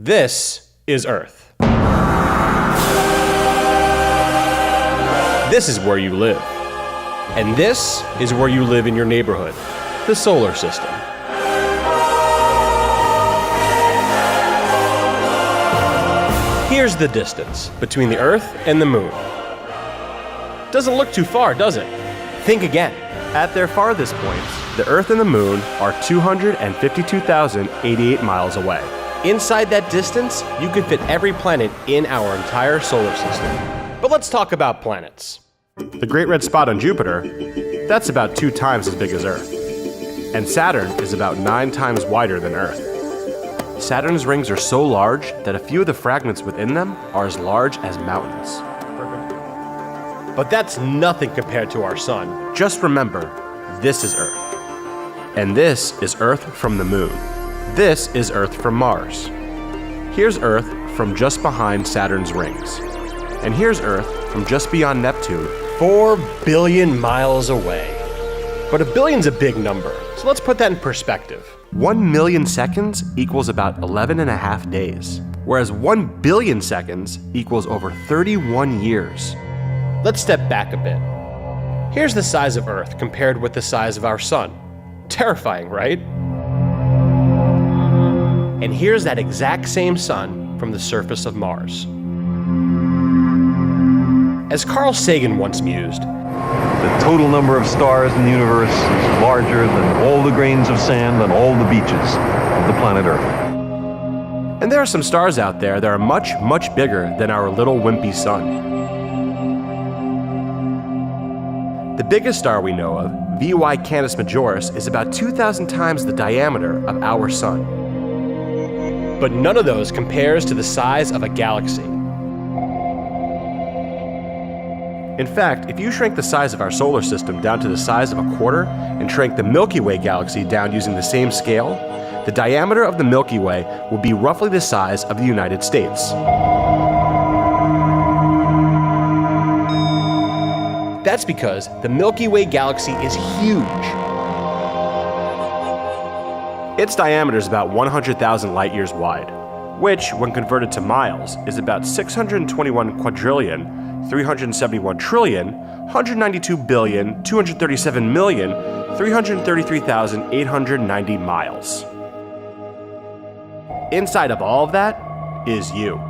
This is Earth. This is where you live. And this is where you live in your neighborhood, the solar system. Here's the distance between the Earth and the Moon. Doesn't look too far, does it? Think again. At their farthest points, the Earth and the Moon are 252,088 miles away. Inside that distance, you could fit every planet in our entire solar system. But let's talk about planets. The Great Red Spot on Jupiter, that's about 2 times as big as Earth. And Saturn is about 9 times wider than Earth. Saturn's rings are so large that a few of the fragments within them are as large as mountains. But that's nothing compared to our sun. Just remember, this is Earth. And this is Earth from the Moon. This is Earth from Mars. Here's Earth from just behind Saturn's rings. And here's Earth from just beyond Neptune, 4 billion miles away. But a billion's a big number, so let's put that in perspective. 1 million seconds equals about 11.5 days, whereas 1 billion seconds equals over 31 years. Let's step back a bit. Here's the size of Earth compared with the size of our sun. Terrifying, right? And here's that exact same sun from the surface of Mars. As Carl Sagan once mused, the total number of stars in the universe is larger than all the grains of sand on all the beaches of the planet Earth. And there are some stars out there that are much, much bigger than our little wimpy sun. The biggest star we know of, VY Canis Majoris, is about 2,000 times the diameter of our sun. But none of those compares to the size of a galaxy. In fact, if you shrank the size of our solar system down to the size of a quarter and shrank the Milky Way galaxy down using the same scale, the diameter of the Milky Way will be roughly the size of the United States. That's because the Milky Way galaxy is huge. Its diameter is about 100,000 light years wide, which, when converted to miles, is about 621 quadrillion, 371 trillion, 192 billion, 237 million, 333,890 miles. Inside of all of that is you.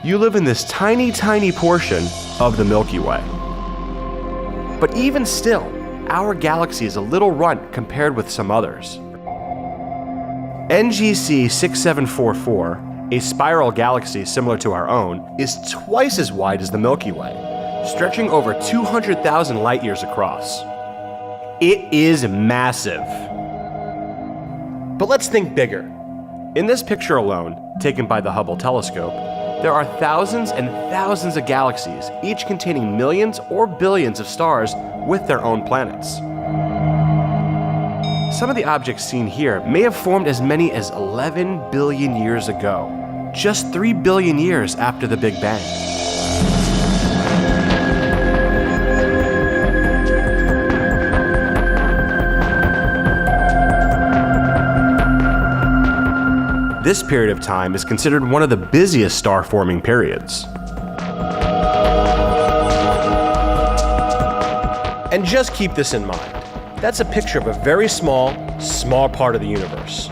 You live in this tiny, tiny portion of the Milky Way. But even still, our galaxy is a little runt compared with some others. NGC 6744, a spiral galaxy similar to our own, is twice as wide as the Milky Way, stretching over 200,000 light years across. It is massive. But let's think bigger. In this picture alone, taken by the Hubble telescope, there are thousands and thousands of galaxies, each containing millions or billions of stars with their own planets. Some of the objects seen here may have formed as many as 11 billion years ago, just 3 billion years after the Big Bang. This period of time is considered one of the busiest star-forming periods. And just keep this in mind. That's a picture of a very small part of the universe.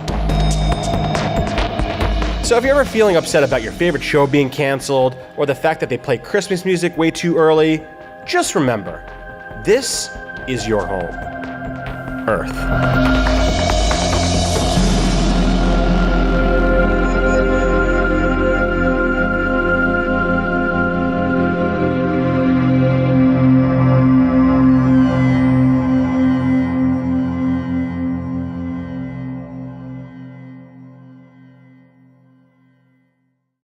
So if you're ever feeling upset about your favorite show being canceled, or the fact that they play Christmas music way too early, just remember, this is your home, Earth.